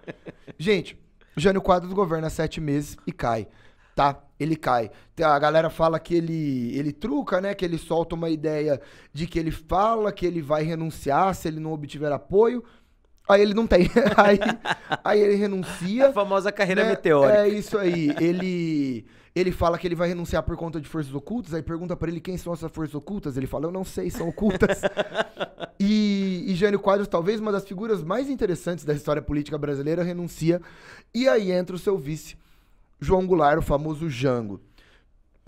Gente, Jânio Quadros governa 7 meses e cai, tá? Ele cai. A galera fala que ele truca, né? Que ele solta uma ideia de que ele fala que ele vai renunciar se ele não obtiver apoio. Aí ele não tem. aí ele renuncia. A famosa carreira meteórica. É isso aí. Ele fala que ele vai renunciar por conta de forças ocultas. Aí pergunta pra ele quem são essas forças ocultas. Ele fala, eu não sei, são ocultas. E Jânio Quadros, talvez uma das figuras mais interessantes da história política brasileira, renuncia. E aí entra o seu vice, João Goulart, o famoso Jango.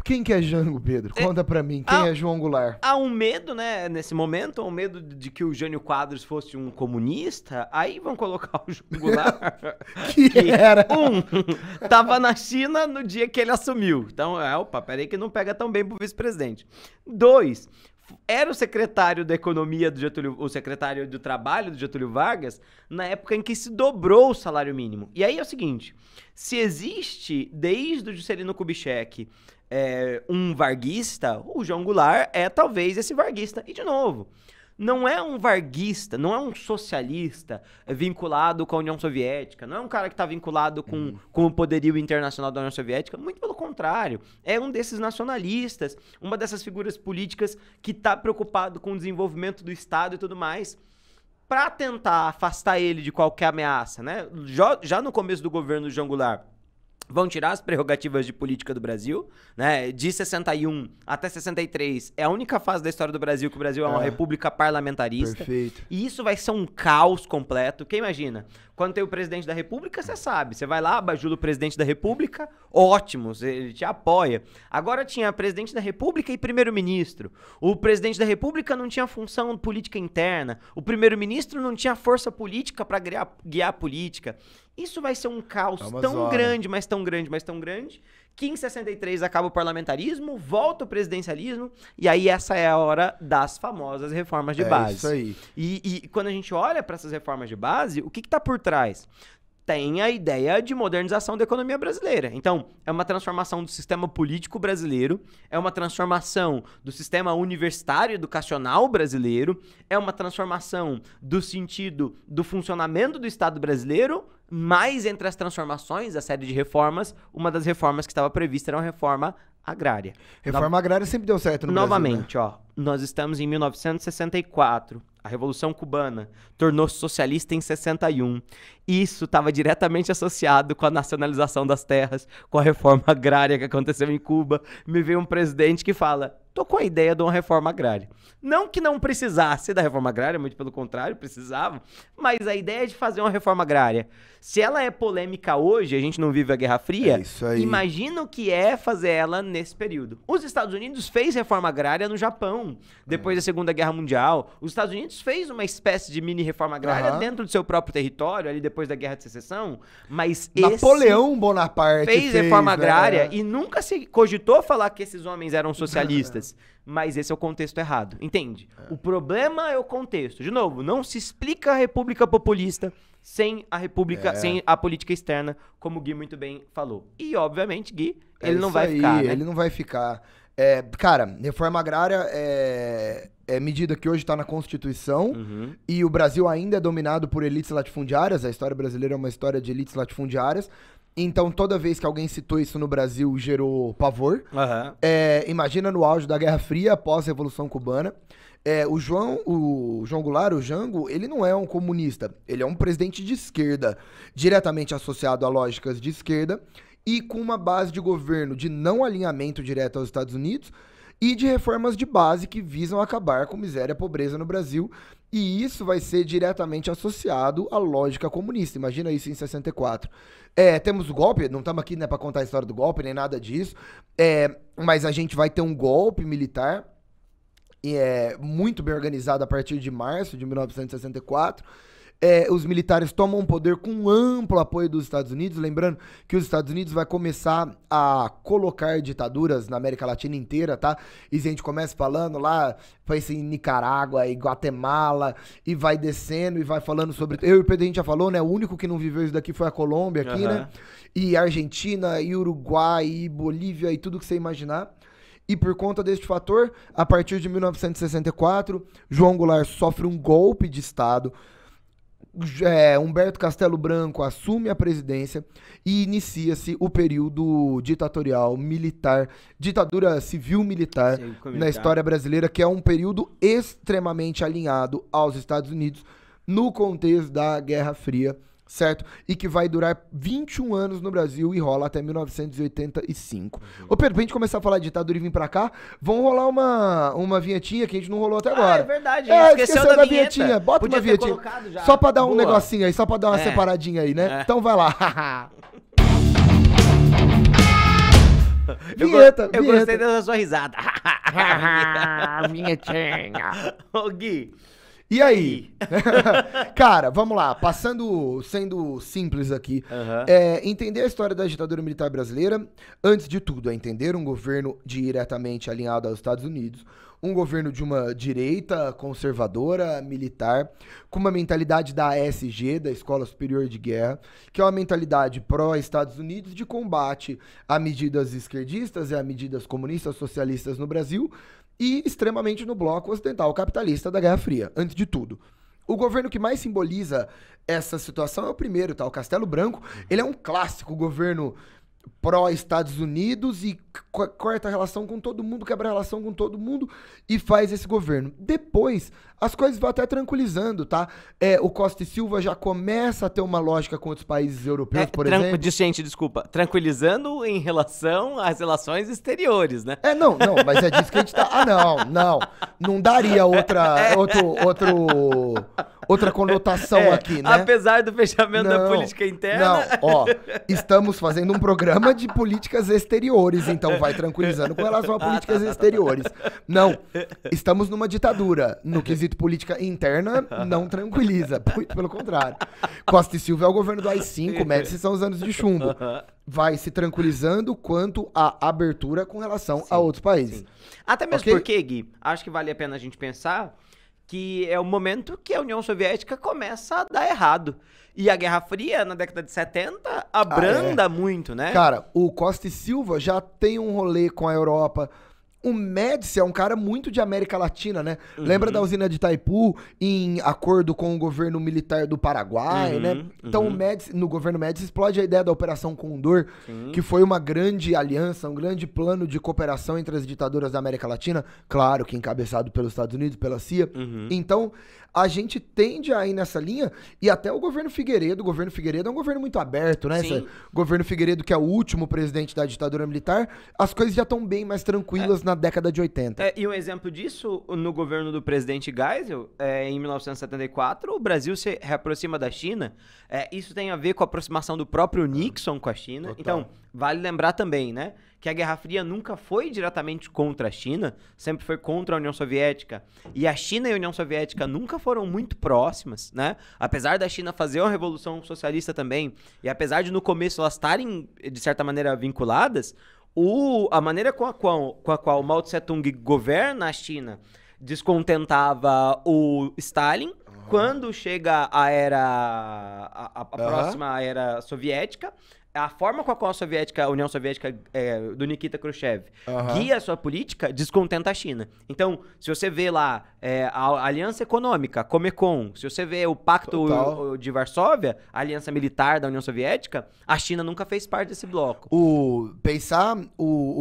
Quem que é Jango, Pedro? Conta pra mim, quem é João Goulart? Há um medo, né, nesse momento, um medo de que o Jânio Quadros fosse um comunista, aí vão colocar o João Goulart, que era? Tava na China no dia que ele assumiu. Então, opa, peraí que não pega tão bem pro vice-presidente. 2, era o secretário da Economia do Getúlio, o secretário do Trabalho do Getúlio Vargas, na época em que se dobrou o salário mínimo. E aí é o seguinte, se existe, desde o Juscelino Kubitschek, um varguista, o João Goulart é talvez esse varguista. E de novo, não é um varguista, não é um socialista vinculado com a União Soviética, não é um cara que está vinculado com o poderio internacional da União Soviética, muito pelo contrário, é um desses nacionalistas, uma dessas figuras políticas que está preocupado com o desenvolvimento do Estado e tudo mais, para tentar afastar ele de qualquer ameaça, né? Já no começo do governo do João Goulart, vão tirar as prerrogativas de política do Brasil, né? De 61 até 63 é a única fase da história do Brasil que o Brasil é uma república parlamentarista. Perfeito. E isso vai ser um caos completo. Quem imagina? Quando tem o presidente da república, você sabe. Você vai lá, bajula o presidente da república, ótimo, ele te apoia. Agora tinha presidente da república e primeiro-ministro. O presidente da república não tinha função política interna. O primeiro-ministro não tinha força política para guiar a política. Isso vai ser um caos tão grande, mas tão grande, mas tão grande, que em 63 acaba o parlamentarismo, volta o presidencialismo, e aí essa é a hora das famosas reformas de base. É isso aí. E quando a gente olha para essas reformas de base, o que está por trás? tem a ideia de modernização da economia brasileira. Então, é uma transformação do sistema político brasileiro, é uma transformação do sistema universitário educacional brasileiro, é uma transformação do sentido do funcionamento do Estado brasileiro, mas entre as transformações, a série de reformas, uma das reformas que estava prevista era uma reforma agrária. Reforma agrária sempre deu certo no Novamente, Brasil, né? Nós estamos em 1964. A Revolução Cubana tornou-se socialista em 61. Isso estava diretamente associado com a nacionalização das terras, com a reforma agrária que aconteceu em Cuba. Me veio um presidente que fala, tô com a ideia de uma reforma agrária. Não que não precisasse da reforma agrária, muito pelo contrário, precisava, mas a ideia de fazer uma reforma agrária, se ela é polêmica hoje, a gente não vive a Guerra Fria, imagina o que é fazer ela nesse período. Os Estados Unidos fez reforma agrária no Japão, depois da Segunda Guerra Mundial. Os Estados Unidos fez uma espécie de mini reforma agrária dentro do seu próprio território, ali depois da Guerra de Secessão, mas Napoleão Bonaparte fez reforma agrária e nunca se cogitou falar que esses homens eram socialistas. Mas esse é o contexto errado, entende? O problema é o contexto. De novo, não se explica a república populista sem a república, sem a política externa, como o Gui muito bem falou. E, obviamente, Gui, ele não vai ficar, né? Ele não vai ficar. Cara, reforma agrária é medida que hoje está na Constituição e o Brasil ainda é dominado por elites latifundiárias. A história brasileira é uma história de elites latifundiárias. Então, toda vez que alguém citou isso no Brasil, gerou pavor. Imagina no auge da Guerra Fria, após a Revolução Cubana. O João Goulart, o Jango, ele não é um comunista. Ele é um presidente de esquerda, diretamente associado a lógicas de esquerda e com uma base de governo de não alinhamento direto aos Estados Unidos e de reformas de base que visam acabar com miséria e pobreza no Brasil. E isso vai ser diretamente associado à lógica comunista. Imagina isso em 64. Temos o golpe, não estamos aqui, né, para contar a história do golpe, nem nada disso. Mas a gente vai ter um golpe militar muito bem organizado a partir de março de 1964. Os militares tomam o poder com amplo apoio dos Estados Unidos, lembrando que os Estados Unidos vai começar a colocar ditaduras na América Latina inteira, tá? E se a gente começa falando lá, foi assim, em Nicarágua e Guatemala, e vai descendo e vai falando sobre... Eu e o Pedro, a gente já falou, né? O único que não viveu isso daqui foi a Colômbia aqui, né? E Argentina, e Uruguai, e Bolívia, e tudo que você imaginar. E por conta deste fator, a partir de 1964, João Goulart sofre um golpe de Estado. Humberto Castelo Branco assume a presidência e inicia-se o período ditatorial militar, ditadura civil-militar na história brasileira, que é um período extremamente alinhado aos Estados Unidos no contexto da Guerra Fria, certo? E que vai durar 21 anos no Brasil e rola até 1985. Ô Pedro, pra gente começar a falar de ditadura e vir pra cá, vamos rolar uma vinhetinha que a gente não rolou até agora. É verdade, esqueceu da vinheta. Bota Podia uma vinhetinha. Só pra dar um negocinho aí, só pra dar uma separadinha aí, né? Então vai lá. Vinheta. Eu gostei da sua risada. Vinhetinha. Ô Gui... E aí? Cara, vamos lá. Sendo simples aqui. Entender a história da ditadura militar brasileira, antes de tudo, é entender um governo diretamente alinhado aos Estados Unidos, um governo de uma direita conservadora, militar, com uma mentalidade da ASG, da Escola Superior de Guerra, que é uma mentalidade pró-Estados Unidos de combate a medidas esquerdistas e a medidas comunistas, socialistas no Brasil, e extremamente no bloco ocidental capitalista da Guerra Fria, antes de tudo. O governo que mais simboliza essa situação é o primeiro, tá? O Castelo Branco. Ele é um clássico governo pró-Estados Unidos e corta a relação com todo mundo, quebra a relação com todo mundo e faz esse governo. Depois, as coisas vão até tranquilizando, tá? O Costa e Silva já começa a ter uma lógica com outros países europeus, por exemplo. Gente, desculpa. Tranquilizando em relação às relações exteriores, né? Não, mas é disso que a gente tá... Não daria outra conotação aqui, né? Apesar do fechamento da política interna. Estamos fazendo um programa de políticas exteriores, então vai tranquilizando com relação a políticas exteriores. Não, estamos numa ditadura. No quesito política interna, não tranquiliza, muito pelo contrário. Costa e Silva é o governo do AI-5, Médici são os anos de chumbo. Vai se tranquilizando quanto à abertura com relação a outros países. Até mesmo porque, Gui, acho que vale a pena a gente pensar que é o momento que a União Soviética começa a dar errado. E a Guerra Fria, na década de 70, abranda muito, né? Cara, o Costa e Silva já tem um rolê com a Europa. O Médici é um cara muito de América Latina, né? Lembra da usina de Itaipu em acordo com o governo militar do Paraguai, né? Então o Médici, no governo Médici explode a ideia da Operação Condor, que foi uma grande aliança, um grande plano de cooperação entre as ditaduras da América Latina, claro que encabeçado pelos Estados Unidos, pela CIA. Então a gente tende a ir nessa linha, e até o governo Figueiredo é um governo muito aberto, né? Esse governo Figueiredo, que é o último presidente da ditadura militar, as coisas já estão bem mais tranquilas na década de 80. E um exemplo disso, no governo do presidente Geisel, em 1974, o Brasil se reaproxima da China. Isso tem a ver com a aproximação do próprio Nixon com a China. Total. Então, vale lembrar também, né, que a Guerra Fria nunca foi diretamente contra a China, sempre foi contra a União Soviética. E a China e a União Soviética nunca foram muito próximas, né? Apesar da China fazer uma revolução socialista também, e apesar de no começo elas estarem, de certa maneira, vinculadas, a maneira com a qual Mao Tse-tung governa a China descontentava o Stalin. Quando chega a próxima era soviética, a forma com a qual a União Soviética do Nikita Khrushchev guia a sua política descontenta a China. Então, se você vê lá a Aliança Econômica, Comecon, se você vê o Pacto de Varsóvia, a Aliança Militar da União Soviética, a China nunca fez parte desse bloco. O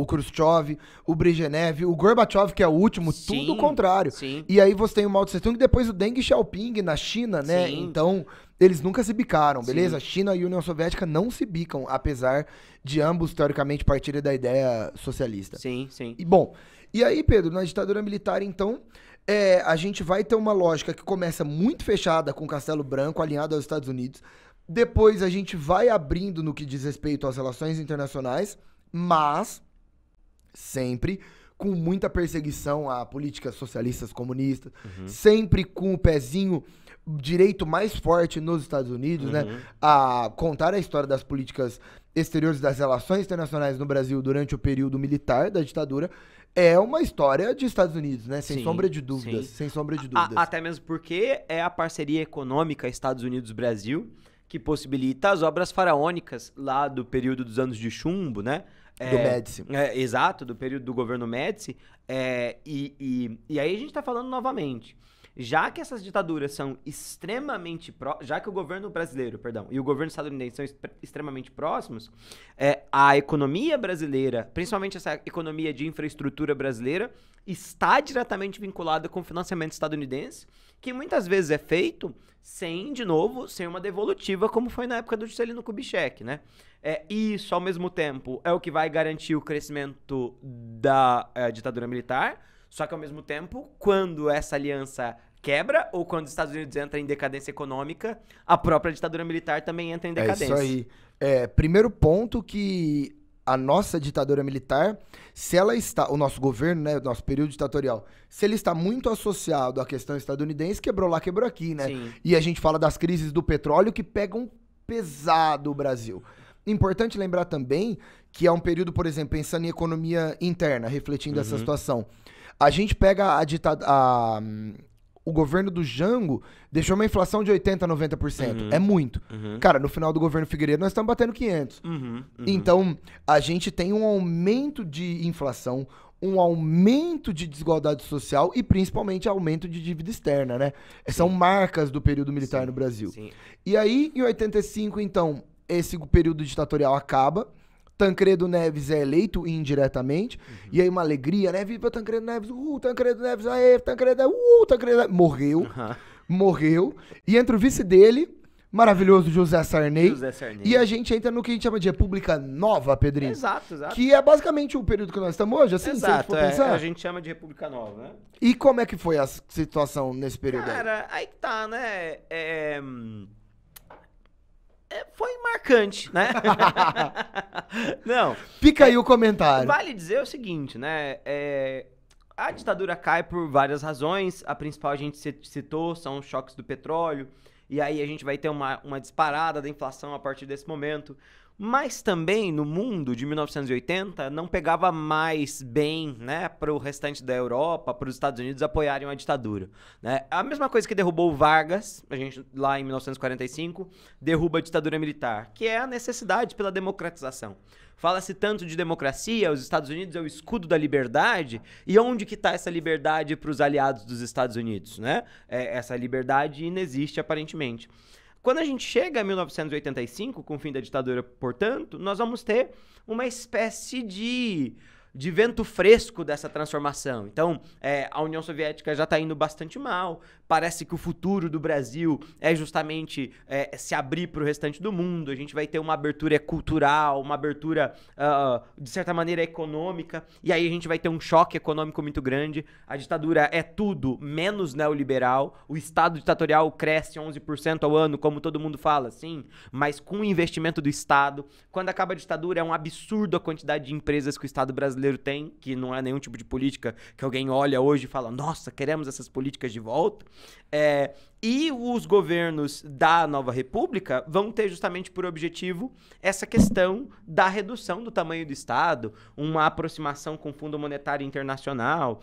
Khrushchev, o Brezhnev, o Gorbachev, que é o último, tudo o contrário. Sim. E aí você tem o Mao Tse-tung e depois o Deng Xiaoping na China, né? Sim. Então, eles nunca se bicaram, beleza? China e União Soviética não se bicam, apesar de ambos, teoricamente, partirem da ideia socialista. Sim, sim. E aí, Pedro, na ditadura militar, então, a gente vai ter uma lógica que começa muito fechada com o Castelo Branco, alinhado aos Estados Unidos. Depois a gente vai abrindo no que diz respeito às relações internacionais, mas sempre com muita perseguição a políticas socialistas, comunistas, sempre com o pezinho direito mais forte nos Estados Unidos, né? A contar a história das políticas exteriores das relações internacionais no Brasil durante o período militar da ditadura é uma história de Estados Unidos, né? Sem sombra de dúvidas. Sem sombra de dúvidas. Até mesmo porque é a parceria econômica Estados Unidos-Brasil que possibilita as obras faraônicas lá do período dos anos de chumbo, né? Do Médici. Exato, do período do governo Médici. E aí a gente tá falando novamente. Já que essas ditaduras são extremamente já que o governo brasileiro, e o governo estadunidense são extremamente próximos, a economia brasileira, principalmente essa economia de infraestrutura brasileira, está diretamente vinculada com o financiamento estadunidense, que muitas vezes é feito sem uma devolutiva, como foi na época do Juscelino Kubitschek, né? Isso, ao mesmo tempo, é o que vai garantir o crescimento da ditadura militar. Só que, ao mesmo tempo, quando essa aliança quebra ou quando os Estados Unidos entram em decadência econômica, a própria ditadura militar também entra em decadência. É isso aí. Primeiro ponto que a nossa ditadura militar, se ela está, o nosso governo, né, o nosso período ditatorial, se ele está muito associado à questão estadunidense, quebrou lá, quebrou aqui, né? Sim. E a gente fala das crises do petróleo que pegam pesado o Brasil. Importante lembrar também que é um período, por exemplo, pensando em economia interna, refletindo essa situação. A gente pega o governo do Jango deixou uma inflação de 80%, 90%. É muito. Cara, no final do governo Figueiredo nós estamos batendo 500. Então, a gente tem um aumento de inflação, um aumento de desigualdade social e principalmente aumento de dívida externa, né? São marcas do período militar no Brasil. Sim. E aí, em 85, então, esse período ditatorial acaba. Tancredo Neves é eleito indiretamente, e aí uma alegria, né? Viva Tancredo Neves, Tancredo Neves, aê, Tancredo Neves, morreu, e entra o vice dele, maravilhoso José Sarney, e a gente entra no que a gente chama de República Nova, Pedrinho. Exato. Que é basicamente o período que nós estamos hoje, assim, exato, se a gente for pensar. A gente chama de República Nova, né? E como é que foi a situação nesse período aí? Cara, aí que tá, né? Foi marcante, né? Não. Fica aí o comentário. Vale dizer o seguinte, né? A ditadura cai por várias razões. A principal a gente citou, são os choques do petróleo. E aí a gente vai ter uma disparada da inflação a partir desse momento. Mas também no mundo de 1980 não pegava mais bem, né, para o restante da Europa, para os Estados Unidos apoiarem a ditadura, né? A mesma coisa que derrubou o Vargas, a gente lá em 1945, derruba a ditadura militar, que é a necessidade pela democratização. Fala-se tanto de democracia, os Estados Unidos é o escudo da liberdade, e onde que está essa liberdade para os aliados dos Estados Unidos, né? Essa liberdade inexiste aparentemente. Quando a gente chega a 1985, com o fim da ditadura, portanto, nós vamos ter uma espécie de vento fresco dessa transformação. Então, a União Soviética já está indo bastante mal, parece que o futuro do Brasil é justamente se abrir para o restante do mundo, a gente vai ter uma abertura cultural, uma abertura, de certa maneira, econômica, e aí a gente vai ter um choque econômico muito grande, a ditadura é tudo menos neoliberal, o Estado ditatorial cresce 11% ao ano, como todo mundo fala, sim, mas com o investimento do Estado. Quando acaba a ditadura, é um absurdo a quantidade de empresas que o Estado brasileiro tem, que não é nenhum tipo de política que alguém olha hoje e fala, nossa, queremos essas políticas de volta. E os governos da nova república vão ter justamente por objetivo essa questão da redução do tamanho do Estado, uma aproximação com o Fundo Monetário Internacional,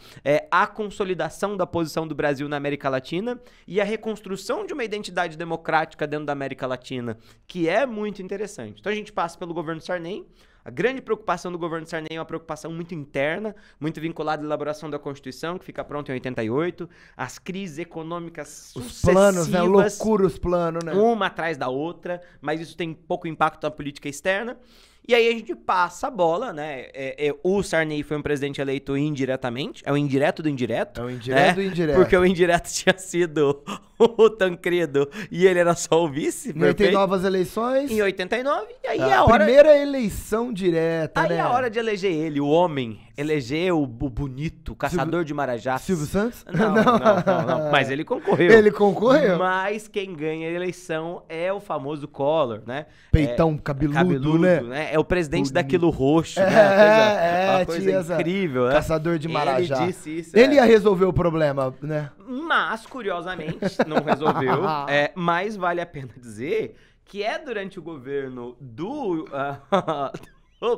a consolidação da posição do Brasil na América Latina e a reconstrução de uma identidade democrática dentro da América Latina, que é muito interessante. Então a gente passa pelo governo Sarney. A grande preocupação do governo Sarney é uma preocupação muito interna, muito vinculada à elaboração da Constituição, que fica pronta em 88, as crises econômicas sucessivas. Os planos, né? Loucura os planos, né? Uma atrás da outra, mas isso tem pouco impacto na política externa. E aí a gente passa a bola, né? O Sarney foi um presidente eleito indiretamente. É o indireto do indireto. É o indireto do indireto. Porque o indireto tinha sido o Tancredo e ele era só o vice. Em 89 as eleições. Em 89. E aí é a hora... primeira eleição direta, né? Aí é a hora de eleger ele, o homem. Eleger o bonito, o caçador de Marajás. Silvio Santos? Não. Mas ele concorreu. Ele concorreu? Mas quem ganha a eleição é o famoso Collor, né? Peitão cabeludo, né? É o presidente daquilo roxo, né? Uma coisa incrível, né? Caçador de Marajá. Ele disse isso. Ele ia resolver o problema, né? Mas, curiosamente, não resolveu. Mas vale a pena dizer que é durante o governo do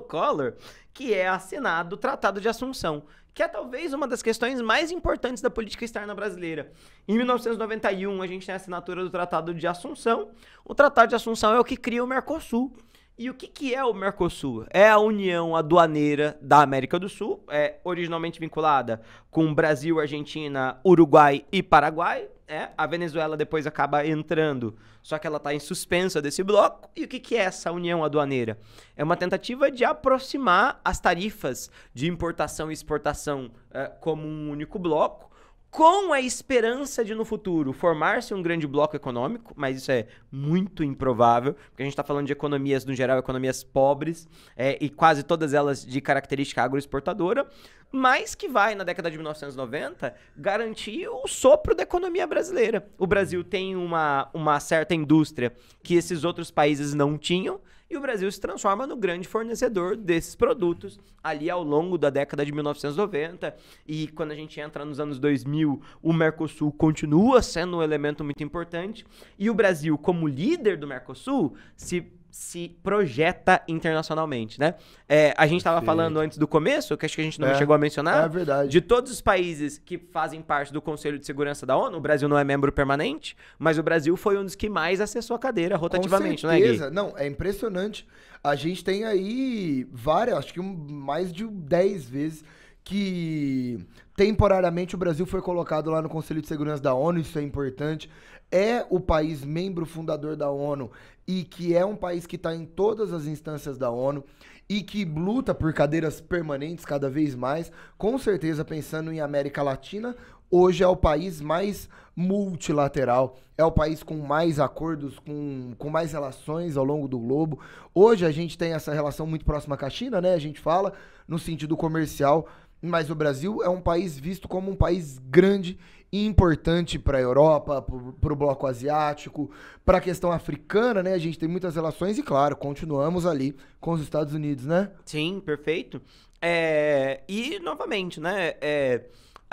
Collor que é assinado o Tratado de Assunção, que é talvez uma das questões mais importantes da política externa brasileira. Em 1991, a gente tem a assinatura do Tratado de Assunção. O Tratado de Assunção é o que cria o Mercosul. E o que é o Mercosul? É a União Aduaneira da América do Sul, originalmente vinculada com Brasil, Argentina, Uruguai e Paraguai. A Venezuela depois acaba entrando, só que ela está em suspensa desse bloco. E o que é essa União Aduaneira? É uma tentativa de aproximar as tarifas de importação e exportação como um único bloco, com a esperança de, no futuro, formar-se um grande bloco econômico, mas isso é muito improvável, porque a gente está falando de economias, no geral, economias pobres, e quase todas elas de característica agroexportadora, mas que vai, na década de 1990, garantir o sopro da economia brasileira. O Brasil tem uma certa indústria que esses outros países não tinham, e o Brasil se transforma no grande fornecedor desses produtos ali ao longo da década de 1990. E quando a gente entra nos anos 2000, o Mercosul continua sendo um elemento muito importante. E o Brasil, como líder do Mercosul, se projeta internacionalmente, né? A gente estava falando antes do começo, que acho que a gente não chegou a mencionar. É verdade. De todos os países que fazem parte do Conselho de Segurança da ONU, o Brasil não é membro permanente, mas o Brasil foi um dos que mais acessou a cadeira rotativamente, não é, Gui? Não, é impressionante. A gente tem aí várias, acho que mais de 10 vezes que temporariamente o Brasil foi colocado lá no Conselho de Segurança da ONU, isso é importante. É o país membro fundador da ONU e que é um país que está em todas as instâncias da ONU e que luta por cadeiras permanentes cada vez mais. Com certeza, pensando em América Latina, hoje é o país mais multilateral, é o país com mais acordos, com mais relações ao longo do globo. Hoje a gente tem essa relação muito próxima com a China, né? A gente fala no sentido comercial, mas o Brasil é um país visto como um país grande e importante para a Europa, para o bloco asiático, para a questão africana, né? A gente tem muitas relações e, claro, continuamos ali com os Estados Unidos, né? Sim, perfeito. E, novamente, né?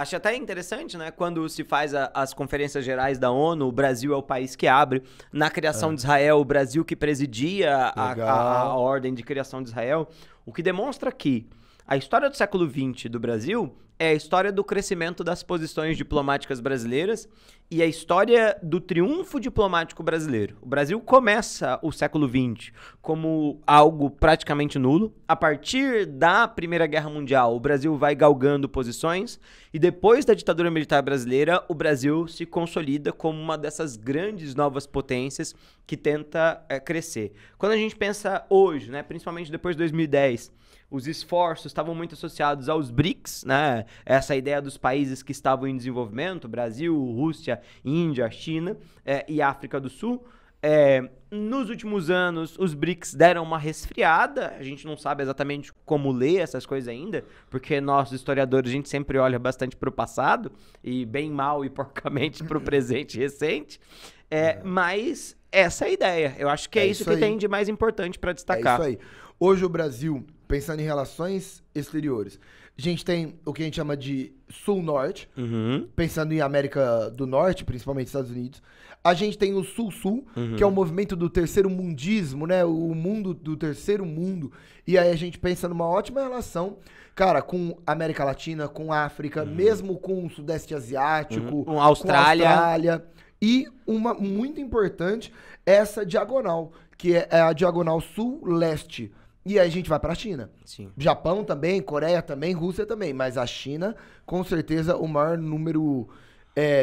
Acho até interessante, né? Quando se faz as conferências gerais da ONU, o Brasil é o país que abre. Na criação de Israel, o Brasil que presidia a ordem de criação de Israel. O que demonstra que a história do século XX do Brasil é a história do crescimento das posições diplomáticas brasileiras e a história do triunfo diplomático brasileiro. O Brasil começa o século XX como algo praticamente nulo. A partir da Primeira Guerra Mundial, o Brasil vai galgando posições e depois da ditadura militar brasileira, o Brasil se consolida como uma dessas grandes novas potências que tenta crescer. Quando a gente pensa hoje, né, principalmente depois de 2010, os esforços estavam muito associados aos BRICS, né? Essa ideia dos países que estavam em desenvolvimento, Brasil, Rússia, Índia, China e África do Sul. Nos últimos anos, os BRICS deram uma resfriada, a gente não sabe exatamente como ler essas coisas ainda, porque nós, historiadores, a gente sempre olha bastante para o passado, e bem mal e porcamente para o presente recente, mas essa é a ideia. Eu acho que é isso que tem de mais importante para destacar. É isso aí. Hoje o Brasil, pensando em relações exteriores, a gente tem o que a gente chama de Sul-Norte, pensando em América do Norte, principalmente Estados Unidos. A gente tem o Sul-Sul, que é o movimento do terceiro mundismo, né? O mundo do terceiro mundo. E aí a gente pensa numa ótima relação, cara, com América Latina, com África, mesmo com o Sudeste Asiático, com Austrália. E uma muito importante, essa diagonal, que é a diagonal sul-leste. E aí a gente vai para a China. Sim. Japão também, Coreia também, Rússia também. Mas a China, com certeza, o maior número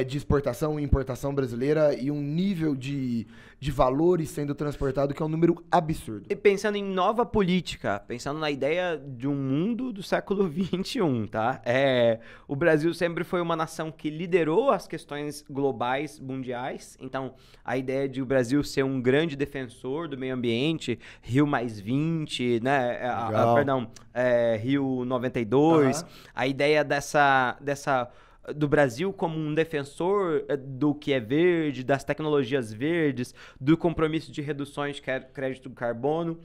de exportação e importação brasileira e um nível de valores sendo transportado que é um número absurdo. E pensando em nova política, pensando na ideia de um mundo do século XXI, tá? O Brasil sempre foi uma nação que liderou as questões globais, mundiais. Então, a ideia de o Brasil ser um grande defensor do meio ambiente, Rio+20, né? Rio 92. A ideia do Brasil como um defensor do que é verde, das tecnologias verdes, do compromisso de reduções de crédito do carbono.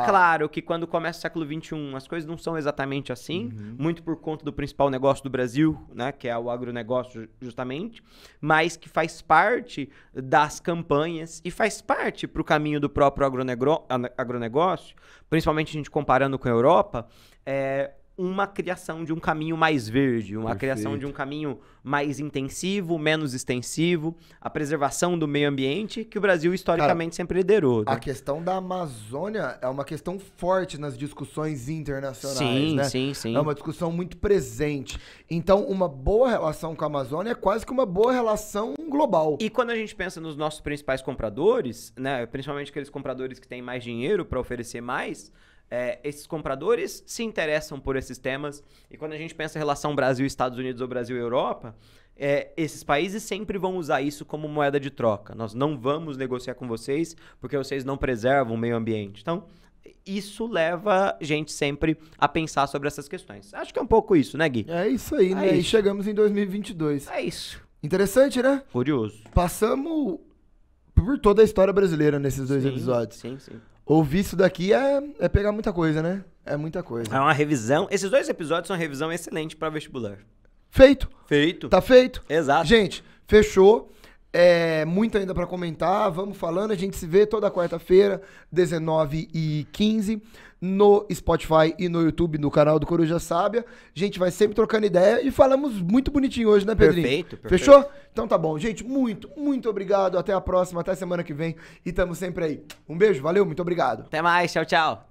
Claro que quando começa o século XXI, as coisas não são exatamente assim, muito por conta do principal negócio do Brasil, né, que é o agronegócio justamente, mas que faz parte das campanhas e faz parte para o caminho do próprio agronegócio, principalmente a gente comparando com a Europa, uma criação de um caminho mais verde, uma criação de um caminho mais intensivo, menos extensivo, a preservação do meio ambiente, que o Brasil historicamente sempre liderou. Né? A questão da Amazônia é uma questão forte nas discussões internacionais, né? Sim. É uma discussão muito presente. Então, uma boa relação com a Amazônia é quase que uma boa relação global. E quando a gente pensa nos nossos principais compradores, né, principalmente aqueles compradores que têm mais dinheiro para oferecer mais, esses compradores se interessam por esses temas, e quando a gente pensa em relação Brasil-Estados Unidos ou Brasil-Europa, esses países sempre vão usar isso como moeda de troca. Nós não vamos negociar com vocês porque vocês não preservam o meio ambiente. Então, isso leva a gente sempre a pensar sobre essas questões. Acho que é um pouco isso, né, Gui? É isso aí, né? E chegamos em 2022. É isso. Interessante, né? Curioso. Passamos por toda a história brasileira nesses dois episódios. Sim. Ouvir isso daqui é pegar muita coisa, né? É muita coisa. É uma revisão. Esses dois episódios são uma revisão excelente para vestibular. Feito. Tá feito. Exato. Gente, fechou. Muito ainda pra comentar. Vamos falando. A gente se vê toda quarta-feira, 19h15, no Spotify e no YouTube, no canal do Coruja Sábia. A gente vai sempre trocando ideia e falamos muito bonitinho hoje, né, Pedrinho? Perfeito. Fechou? Então tá bom. Gente, muito obrigado. Até a próxima, até semana que vem. E tamo sempre aí. Um beijo, valeu, muito obrigado. Até mais, tchau.